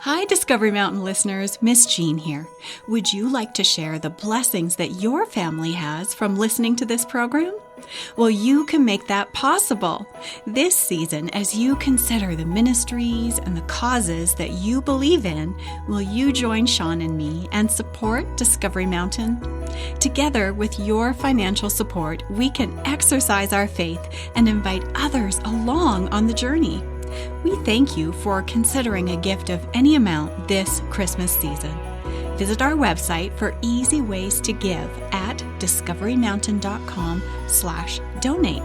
Hi, Discovery Mountain listeners. Miss Jean here. Would you like to share the blessings that your family has from listening to this program? Well, you can make that possible. This season, as you consider the ministries and the causes that you believe in, will you join Sean and me and support Discovery Mountain? Together with your financial support, we can exercise our faith and invite others along on the journey. We thank you for considering a gift of any amount this Christmas season. Visit our website for easy ways to give at discoverymountain.com/donate.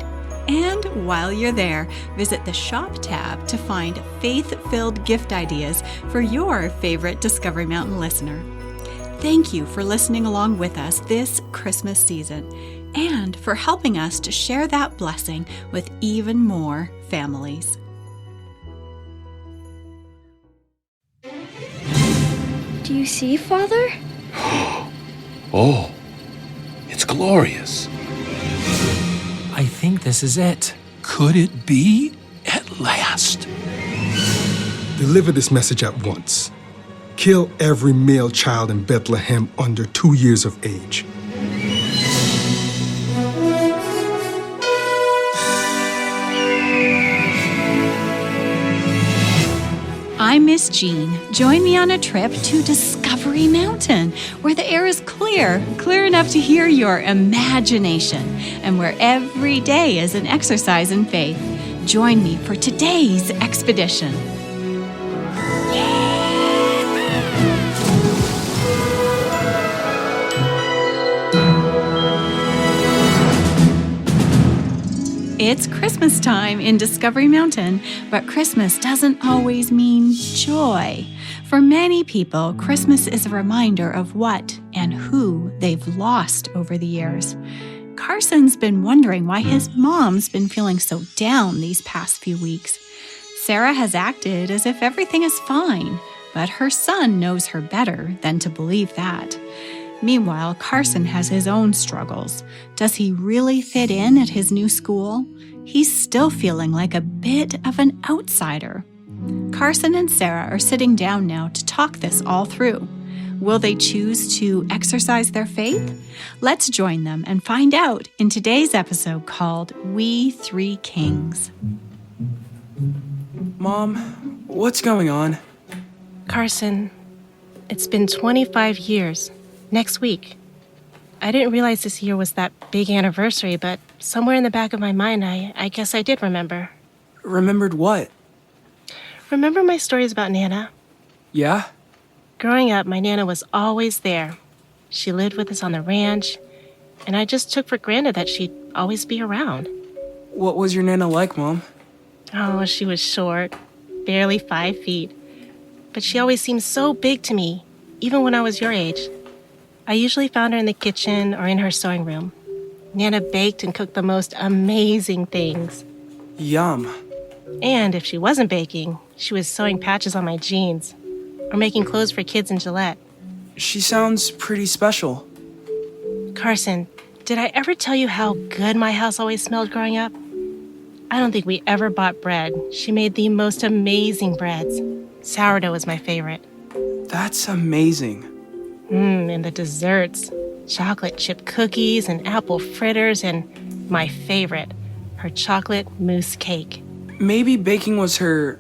And while you're there, visit the Shop tab to find faith-filled gift ideas for your favorite Discovery Mountain listener. Thank you for listening along with us this Christmas season and for helping us to share that blessing with even more families. Do you see, Father? Oh, it's glorious. I think this is it. Could it be? At last. Deliver this message at once. Kill every male child in Bethlehem under 2 years of age. I'm Miss Jean. Join me on a trip to Discovery Mountain, where the air is clear enough to hear your imagination, and where every day is an exercise in faith. Join me for today's expedition. It's Christmas time in Discovery Mountain, but Christmas doesn't always mean joy. For many people, Christmas is a reminder of what and who they've lost over the years. Carson's been wondering why his mom's been feeling so down these past few weeks. Sarah has acted as if everything is fine, but her son knows her better than to believe that. Meanwhile, Carson has his own struggles. Does he really fit in at his new school? He's still feeling like a bit of an outsider. Carson and Sarah are sitting down now to talk this all through. Will they choose to exercise their faith? Let's join them and find out in today's episode called We Three Kings. Mom, what's going on? Carson, it's been 25 years. Next week. I didn't realize this year was that big anniversary, but somewhere in the back of my mind, I guess I did remember. Remembered what? Remember my stories about Nana? Yeah? Growing up, my Nana was always there. She lived with us on the ranch, and I just took for granted that she'd always be around. What was your Nana like, Mom? Oh, she was short, barely 5 feet. But she always seemed so big to me, even when I was your age. I usually found her in the kitchen or in her sewing room. Nana baked and cooked the most amazing things. Yum. And if she wasn't baking, she was sewing patches on my jeans or making clothes for kids in Gillette. She sounds pretty special. Carson, did I ever tell you how good my house always smelled growing up? I don't think we ever bought bread. She made the most amazing breads. Sourdough is my favorite. That's amazing. And the desserts. Chocolate chip cookies and apple fritters and my favorite, her chocolate mousse cake. Maybe baking was her,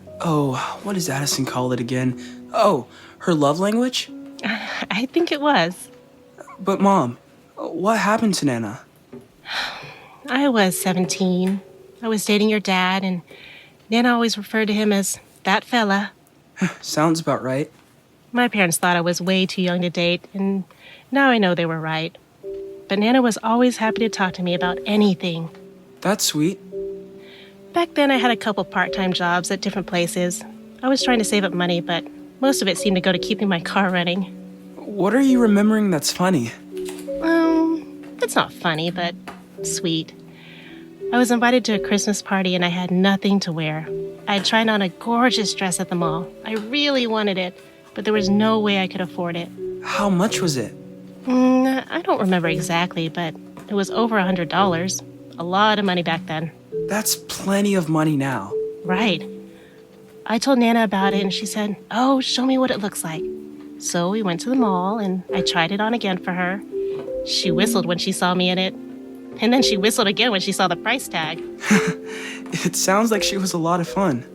what does Addison call it again? Oh, her love language? I think it was. But Mom, what happened to Nana? I was 17. I was dating your dad, and Nana always referred to him as that fella. Sounds about right. My parents thought I was way too young to date, and now I know they were right. But Nana was always happy to talk to me about anything. That's sweet. Back then, I had a couple part-time jobs at different places. I was trying to save up money, but most of it seemed to go to keeping my car running. What are you remembering that's funny? It's not funny, but sweet. I was invited to a Christmas party, and I had nothing to wear. I had tried on a gorgeous dress at the mall. I really wanted it, but there was no way I could afford it. How much was it? I don't remember exactly, but it was over $100. A lot of money back then. That's plenty of money now. Right. I told Nana about it and she said, "Oh, show me what it looks like." So we went to the mall and I tried it on again for her. She whistled when she saw me in it. And then she whistled again when she saw the price tag. It sounds like she was a lot of fun.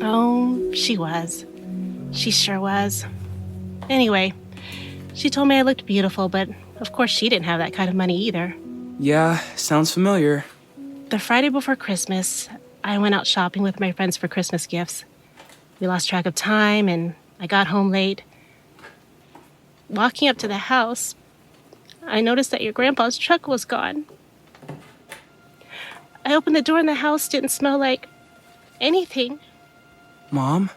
Oh, she was. She sure was. Anyway, she told me I looked beautiful, but of course she didn't have that kind of money either. Yeah, sounds familiar. The Friday before Christmas, I went out shopping with my friends for Christmas gifts. We lost track of time and I got home late. Walking up to the house, I noticed that your grandpa's truck was gone. I opened the door and the house didn't smell like anything. Mom?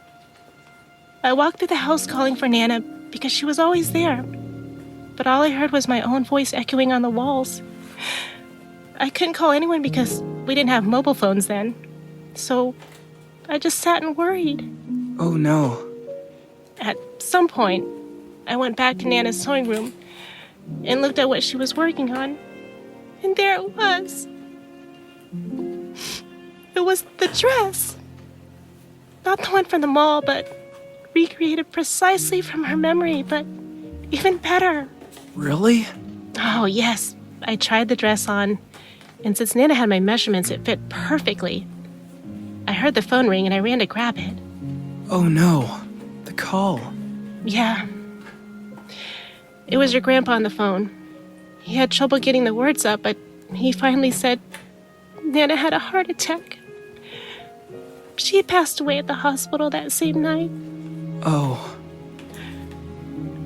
I walked through the house calling for Nana because she was always there. But all I heard was my own voice echoing on the walls. I couldn't call anyone because we didn't have mobile phones then. So I just sat and worried. Oh no. At some point, I went back to Nana's sewing room and looked at what she was working on. And there it was. It was the dress. Not the one from the mall, but recreated precisely from her memory, but even better. Really? Oh, yes. I tried the dress on, and since Nana had my measurements, it fit perfectly. I heard the phone ring and I ran to grab it. Oh no. The call. Yeah. It was your grandpa on the phone. He had trouble getting the words up, but he finally said Nana had a heart attack. She had passed away at the hospital that same night. Oh.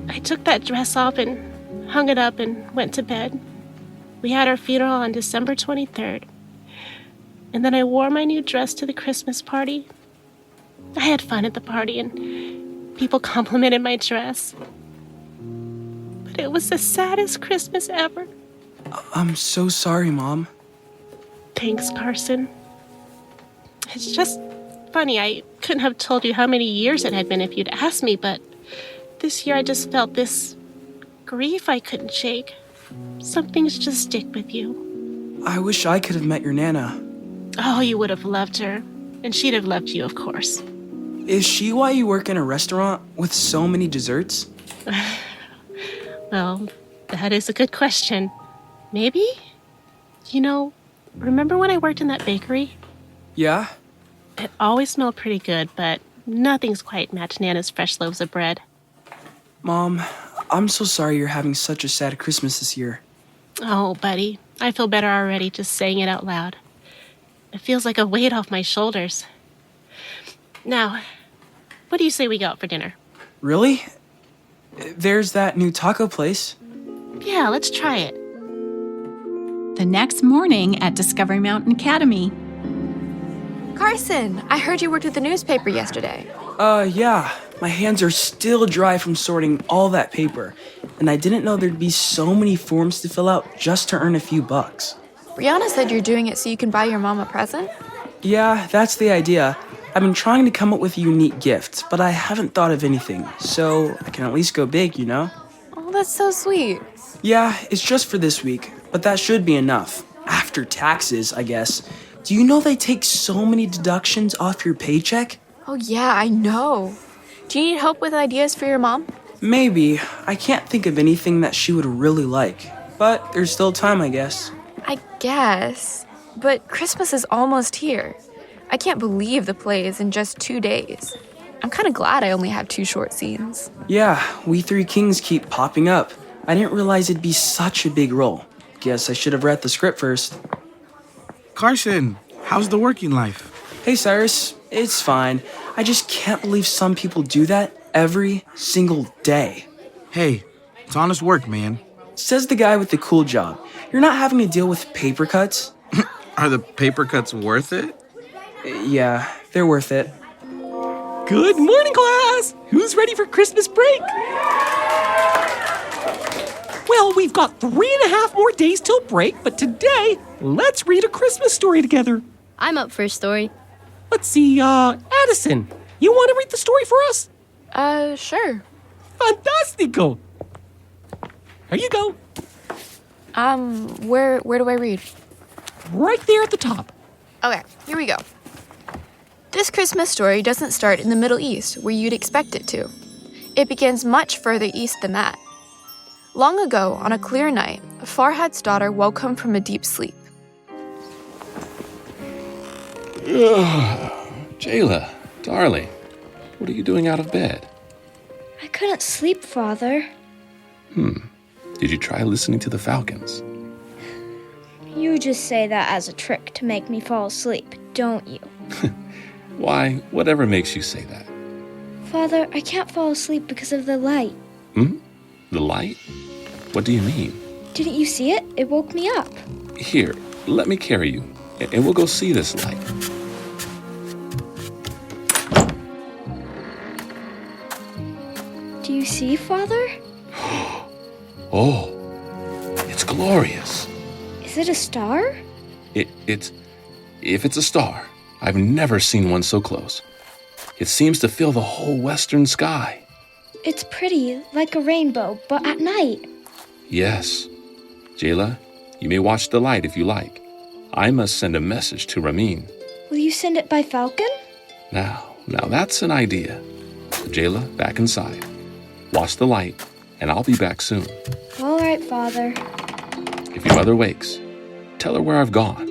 I took that dress off and hung it up and went to bed. We had our funeral on December 23rd. And then I wore my new dress to the Christmas party. I had fun at the party and people complimented my dress. But it was the saddest Christmas ever. I'm so sorry, Mom. Thanks, Carson. It's just funny. I couldn't have told you how many years it had been if you'd asked me, but this year I just felt this grief I couldn't shake. Some things just stick with you. I wish I could have met your Nana. Oh, you would have loved her. And she'd have loved you, of course. Is she why you work in a restaurant with so many desserts? Well, that is a good question. Maybe? You know, remember when I worked in that bakery? Yeah? It always smelled pretty good, but nothing's quite matched Nana's fresh loaves of bread. Mom, I'm so sorry you're having such a sad Christmas this year. Oh, buddy, I feel better already just saying it out loud. It feels like a weight off my shoulders. Now, what do you say we go out for dinner? Really? There's that new taco place. Yeah, let's try it. The next morning at Discovery Mountain Academy. Carson, I heard you worked at the newspaper yesterday. Yeah. My hands are still dry from sorting all that paper. And I didn't know there'd be so many forms to fill out just to earn a few bucks. Brianna said you're doing it so you can buy your mom a present? Yeah, that's the idea. I've been trying to come up with a unique gift, but I haven't thought of anything, so I can at least go big, you know? Oh, that's so sweet. Yeah, it's just for this week, but that should be enough. After taxes, I guess. Do you know they take so many deductions off your paycheck? Oh, yeah, I know. Do you need help with ideas for your mom? Maybe. I can't think of anything that she would really like. But there's still time, I guess. I guess. But Christmas is almost here. I can't believe the play is in just 2 days. I'm kind of glad I only have 2 short scenes. Yeah, we 3 kings keep popping up. I didn't realize it'd be such a big role. Guess I should have read the script first. Carson, how's the working life? Hey, Cyrus. It's fine. I just can't believe some people do that every single day. Hey, it's honest work, man. Says the guy with the cool job. You're not having to deal with paper cuts? Are the paper cuts worth it? Yeah, they're worth it. Good morning, class! Who's ready for Christmas break? Well, we've got 3.5 more days till break, but today, let's read a Christmas story together. I'm up for a story. Let's see, Addison, you want to read the story for us? Sure. Fantastico! Here you go. Where do I read? Right there at the top. Okay, here we go. This Christmas story doesn't start in the Middle East where you'd expect it to. It begins much further east than that. Long ago, on a clear night, Farhad's daughter woke him from a deep sleep. Jayla, darling, what are you doing out of bed? I couldn't sleep, Father. Did you try listening to the falcons? You just say that as a trick to make me fall asleep, don't you? Why, whatever makes you say that. Father, I can't fall asleep because of the light. The light? What do you mean? Didn't you see it? It woke me up. Here, let me carry you, and we'll go see this light. Do you see, Father? Oh, it's glorious. Is it a star? If it's a star, I've never seen one so close. It seems to fill the whole western sky. It's pretty, like a rainbow, but at night. Yes. Jayla, you may watch the light if you like. I must send a message to Ramin. Will you send it by falcon? Now that's an idea. Jayla, back inside. Watch the light, and I'll be back soon. All right, Father. If your mother wakes, tell her where I've gone.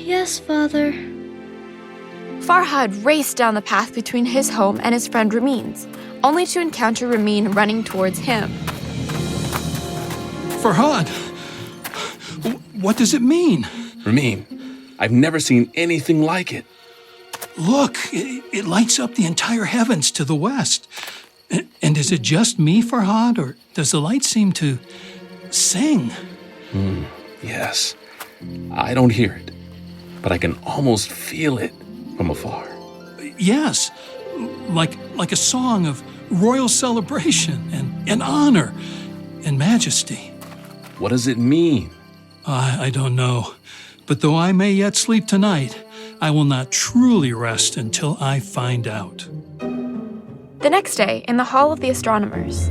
Yes, Father. Farhad raced down the path between his home and his friend Ramin's, only to encounter Ramin running towards him. Farhad, what does it mean? Ramin, I've never seen anything like it. Look, it lights up the entire heavens to the west. And is it just me, Farhad, or does the light seem to sing? Yes, I don't hear it, but I can almost feel it from afar. Yes, like a song of royal celebration and honor and majesty. What does it mean? I don't know, but though I may yet sleep tonight, I will not truly rest until I find out. The next day, in the Hall of the Astronomers.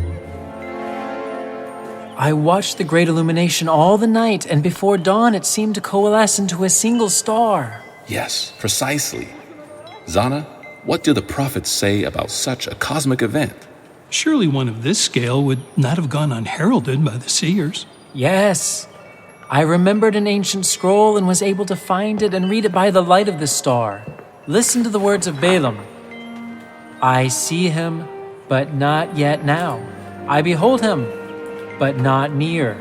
I watched the great illumination all the night, and before dawn it seemed to coalesce into a single star. Yes, precisely. Zana, what do the prophets say about such a cosmic event? Surely one of this scale would not have gone unheralded by the seers. Yes, I remembered an ancient scroll and was able to find it and read it by the light of the star. Listen to the words of Balaam. I see him, but not yet now. I behold him, but not near.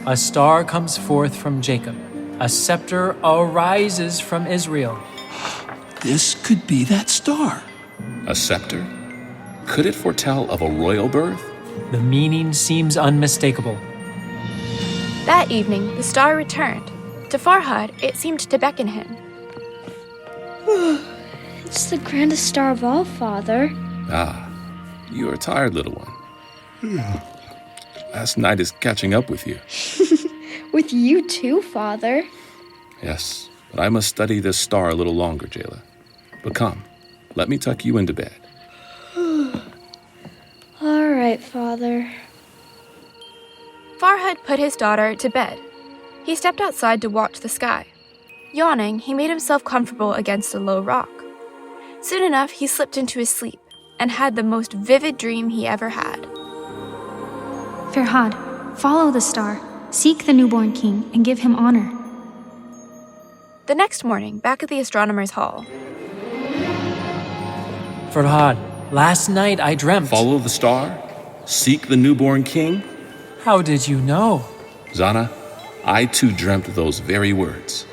A star comes forth from Jacob. A scepter arises from Israel. This could be that star. A scepter? Could it foretell of a royal birth? The meaning seems unmistakable. That evening, the star returned. To Farhad, it seemed to beckon him. It's the grandest star of all, Father. Ah, you are tired, little one. Last night is catching up with you. With you too, Father. Yes, but I must study this star a little longer, Jayla. But come, let me tuck you into bed. All right, Father. Farhad put his daughter to bed. He stepped outside to watch the sky. Yawning, he made himself comfortable against a low rock. Soon enough, he slipped into his sleep and had the most vivid dream he ever had. Farhad, follow the star, seek the newborn king, and give him honor. The next morning, back at the astronomer's hall. Farhad, last night I dreamt. Follow the star? Seek the newborn king? How did you know? Zana, I too dreamt those very words.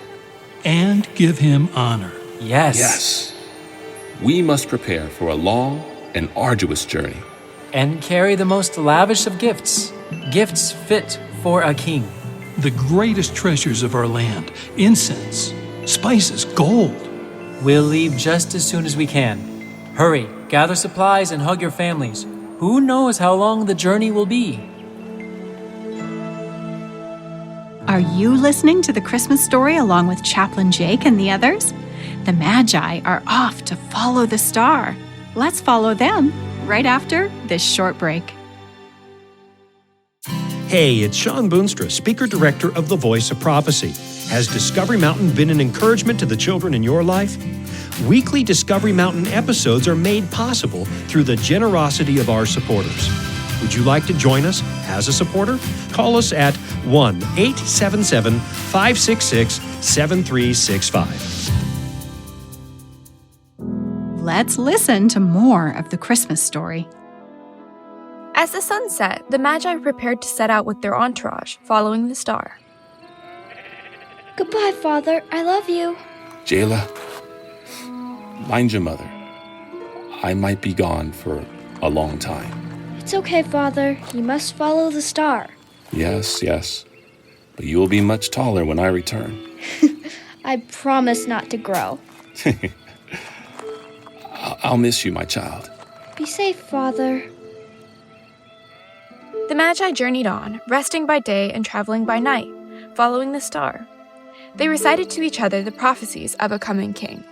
And give him honor. Yes. Yes. We must prepare for a long and arduous journey. And carry the most lavish of gifts. Gifts fit for a king. The greatest treasures of our land. Incense, spices, gold. We'll leave just as soon as we can. Hurry, gather supplies and hug your families. Who knows how long the journey will be? Are you listening to the Christmas story along with Chaplain Jake and the others? The Magi are off to follow the star. Let's follow them right after this short break. Hey, it's Sean Boonstra, Speaker Director of The Voice of Prophecy. Has Discovery Mountain been an encouragement to the children in your life? Weekly Discovery Mountain episodes are made possible through the generosity of our supporters. Would you like to join us as a supporter? Call us at 1-877-566-7365. Let's listen to more of the Christmas story. As the sun set, the Magi prepared to set out with their entourage, following the star. Goodbye, Father. I love you. Jayla, mind your mother. I might be gone for a long time. It's okay, Father. You must follow the star. Yes. But you will be much taller when I return. I promise not to grow. I'll miss you, my child. Be safe, Father. The Magi journeyed on, resting by day and traveling by night, following the star. They recited to each other the prophecies of a coming king.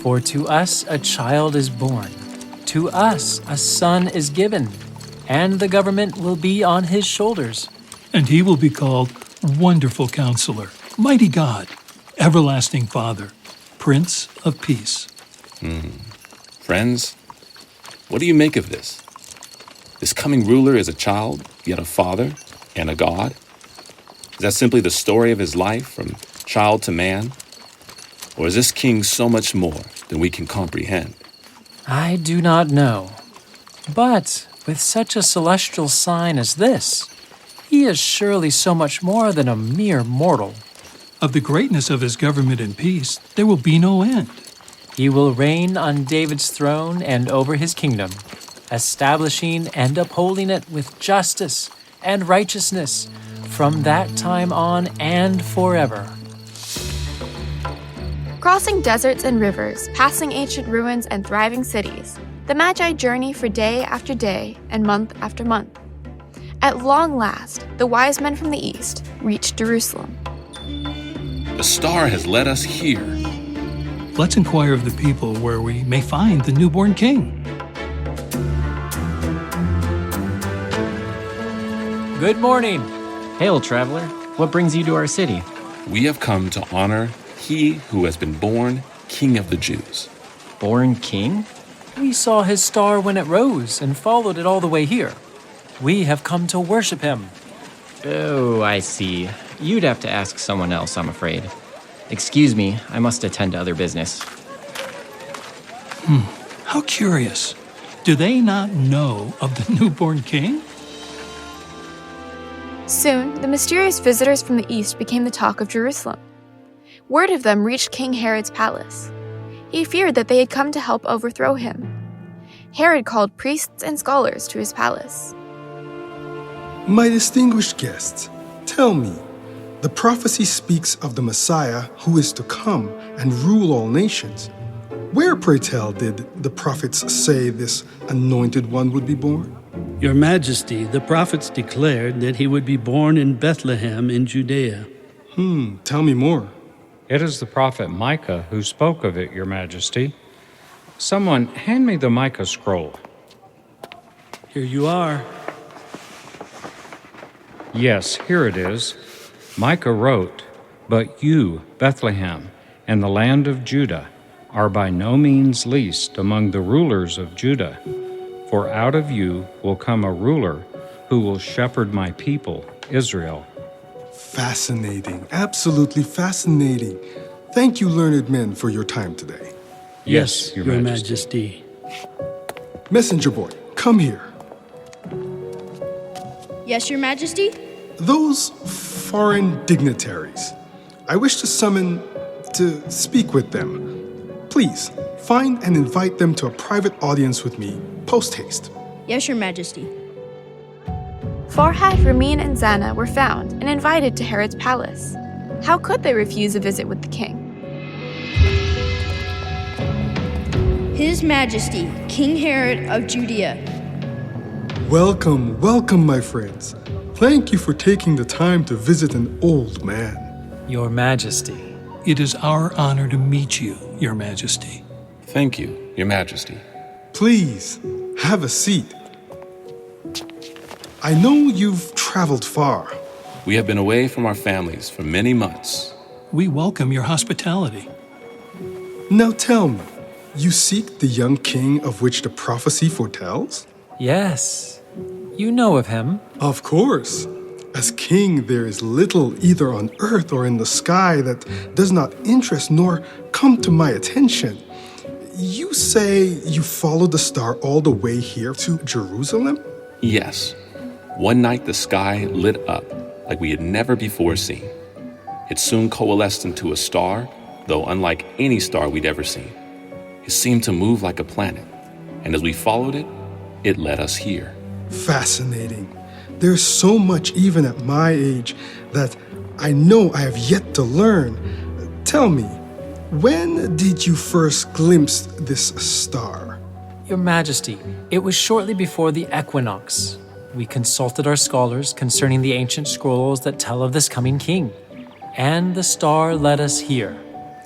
For to us a child is born, to us a son is given, and the government will be on his shoulders. And he will be called Wonderful Counselor, Mighty God, Everlasting Father, Prince of Peace. Friends, what do you make of this? This coming ruler is a child, yet a father and a God? Is that simply the story of his life from child to man? Or is this king so much more than we can comprehend? I do not know. But with such a celestial sign as this, he is surely so much more than a mere mortal. Of the greatness of his government and peace, there will be no end. He will reign on David's throne and over his kingdom, establishing and upholding it with justice and righteousness from that time on and forever. Crossing deserts and rivers, passing ancient ruins and thriving cities, the Magi journey for day after day and month after month. At long last, the wise men from the east reached Jerusalem. The star has led us here. Let's inquire of the people where we may find the newborn king. Good morning. Hail, traveler. What brings you to our city? We have come to honor he who has been born King of the Jews. Born king? We saw his star when it rose and followed it all the way here. We have come to worship him. Oh, I see. You'd have to ask someone else, I'm afraid. Excuse me, I must attend to other business. How curious. Do they not know of the newborn king? Soon, the mysterious visitors from the east became the talk of Jerusalem. Word of them reached King Herod's palace. He feared that they had come to help overthrow him. Herod called priests and scholars to his palace. My distinguished guests, tell me, the prophecy speaks of the Messiah who is to come and rule all nations. Where, pray tell, did the prophets say this anointed one would be born? Your Majesty, the prophets declared that he would be born in Bethlehem in Judea. Tell me more. It is the prophet Micah who spoke of it, Your Majesty. Someone hand me the Micah scroll. Here you are. Yes, here it is. Micah wrote, "But you, Bethlehem, and the land of Judah, are by no means least among the rulers of Judah. For out of you will come a ruler who will shepherd my people, Israel." Fascinating, absolutely fascinating. Thank you, learned men, for your time today. Yes, Your Majesty. Messenger boy, come here. Yes, Your Majesty? Those foreign dignitaries, I wish to speak with them. Please, find and invite them to a private audience with me, post-haste. Yes, Your Majesty. Farhad, Ramin, and Zana were found and invited to Herod's palace. How could they refuse a visit with the king? His Majesty, King Herod of Judea. Welcome, welcome, my friends. Thank you for taking the time to visit an old man. Your Majesty. It is our honor to meet you, Your Majesty. Thank you, Your Majesty. Please, have a seat. I know you've traveled far. We have been away from our families for many months. We welcome your hospitality. Now tell me, you seek the young king of which the prophecy foretells? Yes. You know of him. Of course. As king, there is little either on earth or in the sky that does not interest nor come to my attention. You say you followed the star all the way here to Jerusalem? Yes. One night the sky lit up like we had never before seen. It soon coalesced into a star, though unlike any star we'd ever seen. It seemed to move like a planet, and as we followed it, it led us here. Fascinating. There's so much even at my age that I know I have yet to learn. Tell me, when did you first glimpse this star? Your Majesty, it was shortly before the equinox. We consulted our scholars concerning the ancient scrolls that tell of this coming king, and the star led us here.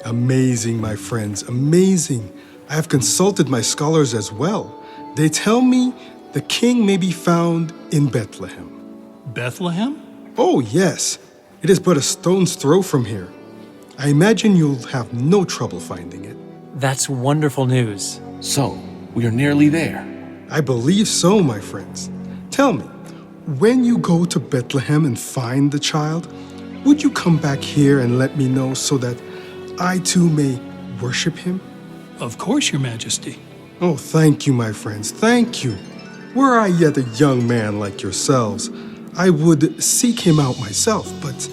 Amazing, my friends, amazing. I have consulted my scholars as well. They tell me the king may be found in Bethlehem. Bethlehem? Oh, yes. It is but a stone's throw from here. I imagine you'll have no trouble finding it. That's wonderful news. So, we are nearly there. I believe so, my friends. Tell me, when you go to Bethlehem and find the child, would you come back here and let me know so that I too may worship him? Of course, Your Majesty. Oh, thank you, my friends, thank you. Were I yet a young man like yourselves, I would seek him out myself, but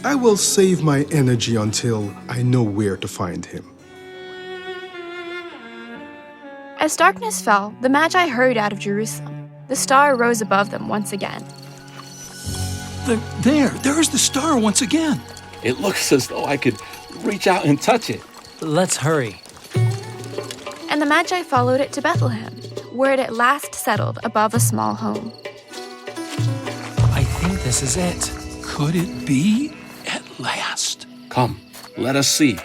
I will save my energy until I know where to find him. As darkness fell, the Magi hurried out of Jerusalem. The star rose above them once again. There's the star once again. It looks as though I could reach out and touch it. Let's hurry. And the Magi followed it to Bethlehem, where it at last settled above a small home. I think this is it. Could it be at last? Come, let us see.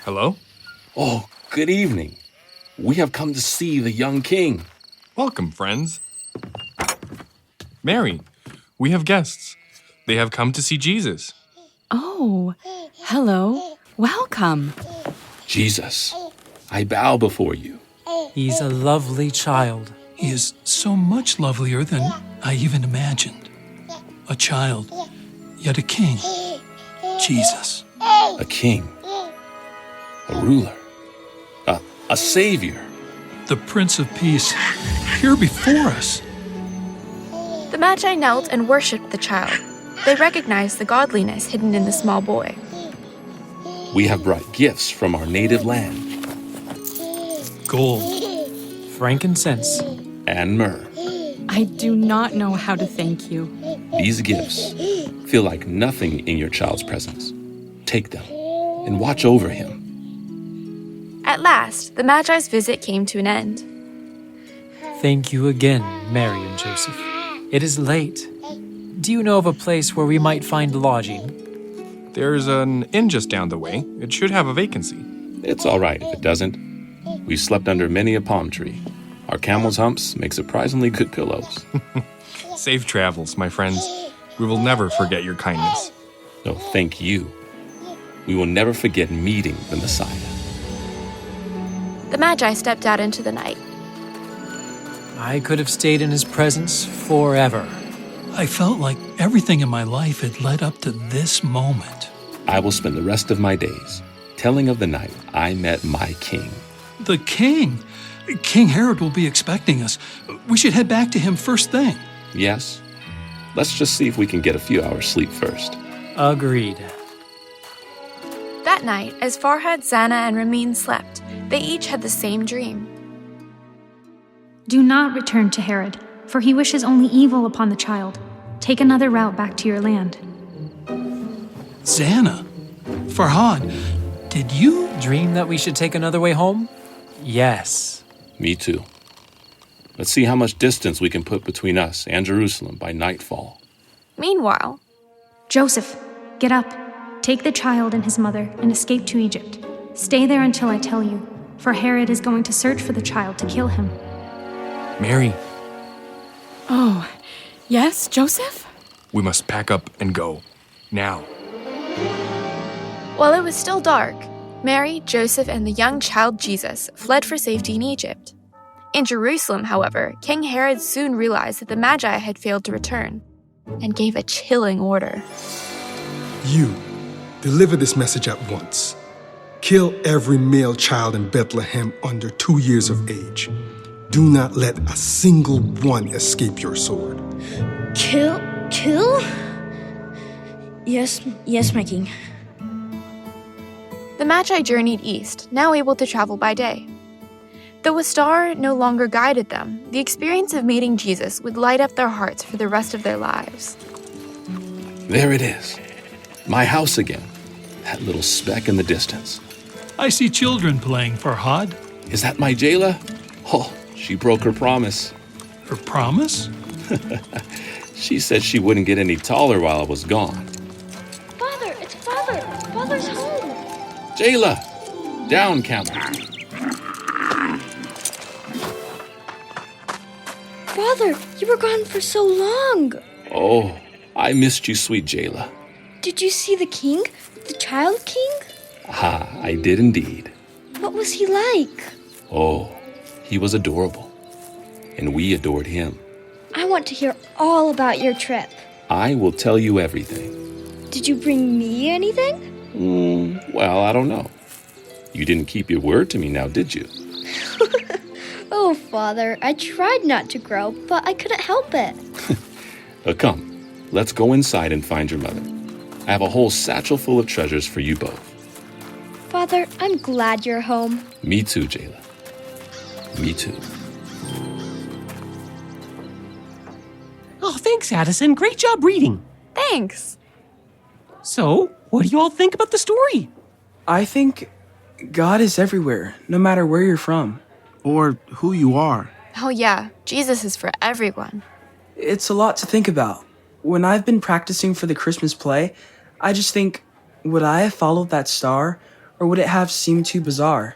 Hello? Oh, good evening. We have come to see the young king. Welcome, friends. Mary, we have guests. They have come to see Jesus. Oh, hello. Welcome. Jesus, I bow before you. He's a lovely child. He is so much lovelier than I even imagined. A child, yet a king. Jesus. A king. A ruler. A savior. The Prince of Peace, here before us. The Magi knelt and worshipped the child. They recognized the godliness hidden in the small boy. We have brought gifts from our native land. Gold. Frankincense. And myrrh. I do not know how to thank you. These gifts feel like nothing in your child's presence. Take them and watch over him. At last, the Magi's visit came to an end. Thank you again, Mary and Joseph. It is late. Do you know of a place where we might find lodging? There's an inn just down the way. It should have a vacancy. It's all right if it doesn't. We slept under many a palm tree. Our camel's humps make surprisingly good pillows. Safe travels, my friends. We will never forget your kindness. No, thank you. We will never forget meeting the Messiah. The Magi stepped out into the night. I could have stayed in his presence forever. I felt like everything in my life had led up to this moment. I will spend the rest of my days telling of the night I met my king. The king? King Herod will be expecting us. We should head back to him first thing. Yes? Let's just see if we can get a few hours sleep first. Agreed. That night, as Farhad, Zana, and Ramin slept, they each had the same dream. Do not return to Herod, for he wishes only evil upon the child. Take another route back to your land. Zana, Farhad, did you dream that we should take another way home? Yes. Me too. Let's see how much distance we can put between us and Jerusalem by nightfall. Meanwhile, Joseph, get up. Take the child and his mother and escape to Egypt. Stay there until I tell you. for Herod is going to search for the child to kill him. Mary, Oh, yes, Joseph? we must pack up and go. Now. While it was still dark, Mary, Joseph, and the young child Jesus fled for safety in Egypt. In Jerusalem, however, King Herod soon realized that the Magi had failed to return and gave a chilling order. You, deliver this message at once. Kill every male child in Bethlehem under 2 years of age. Do not let a single one escape your sword. Kill? Yes, my king. The Magi journeyed east, now able to travel by day. Though a star no longer guided them, the experience of meeting Jesus would light up their hearts for the rest of their lives. There it is. My house again. That little speck in the distance. I see children playing, Farhad. Is that my Jayla? Oh, she broke her promise. Her promise? She said she wouldn't get any taller while I was gone. Father, it's Father. Father's home. Jayla! Down, camel. Father, you were gone for so long. Oh, I missed you, sweet Jayla. Did you see the king? The child king? Ah, I did indeed. What was he like? Oh, he was adorable. And we adored him. I want to hear all about your trip. I will tell you everything. Did you bring me anything? Well, I don't know. You didn't keep your word to me now, did you? Oh, Father, I tried not to grow, but I couldn't help it. Come, let's go inside and find your mother. I have a whole satchel full of treasures for you both. Father, I'm glad you're home. Me too, Jayla. Me too. Oh, thanks, Addison. Great job reading. Thanks. So, what do you all think about the story? I think God is everywhere, no matter where you're from. Or who you are. Oh yeah, Jesus is for everyone. It's a lot to think about. When I've been practicing for the Christmas play, I just think, would I have followed that star, or would it have seemed too bizarre?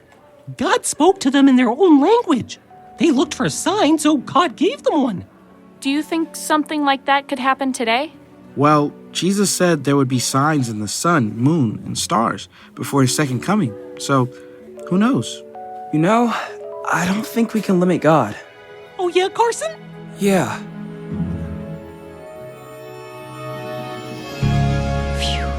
God spoke to them in their own language. They looked for a sign, so God gave them one. Do you think something like that could happen today? Well, Jesus said there would be signs in the sun, moon, and stars before his second coming. So, who knows? You know, I don't think we can limit God. Oh yeah, Carson? Yeah.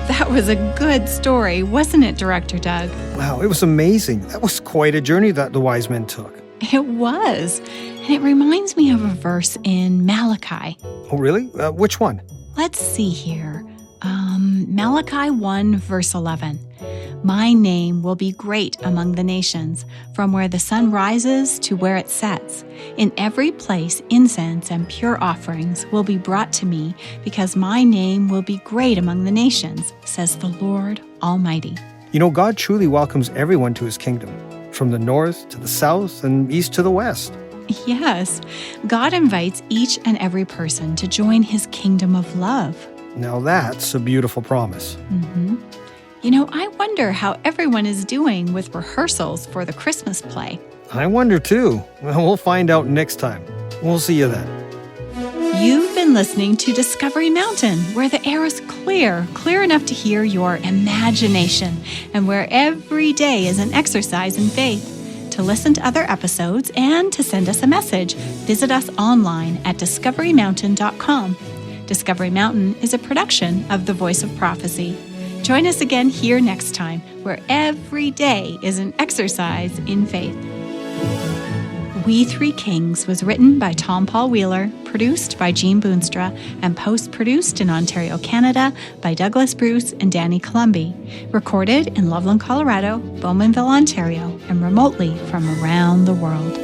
That was a good story, wasn't it, Director Doug? Wow, it was amazing. That was quite a journey that the wise men took. It was. And it reminds me of a verse in Malachi. Oh, really? Which one? Let's see here. Malachi 1, verse 11. My name will be great among the nations, from where the sun rises to where it sets. In every place, incense and pure offerings will be brought to me, because my name will be great among the nations, says the Lord Almighty. You know, God truly welcomes everyone to his kingdom, from the north to the south and east to the west. Yes, God invites each and every person to join his kingdom of love. Now that's a beautiful promise. Mm-hmm. You know, I wonder how everyone is doing with rehearsals for the Christmas play. I wonder too. Well, we'll find out next time. We'll see you then. You've been listening to Discovery Mountain, where the air is clear enough to hear your imagination, and where every day is an exercise in faith. To listen to other episodes and to send us a message, visit us online at discoverymountain.com. Discovery Mountain is a production of The Voice of Prophecy. Join us again here next time, where every day is an exercise in faith. We Three Kings was written by Tom Paul Wheeler, produced by Jean Boonstra, and post-produced in Ontario, Canada by Douglas Bruce and Danny Columby. Recorded in Loveland, Colorado, Bowmanville, Ontario, and remotely from around the world.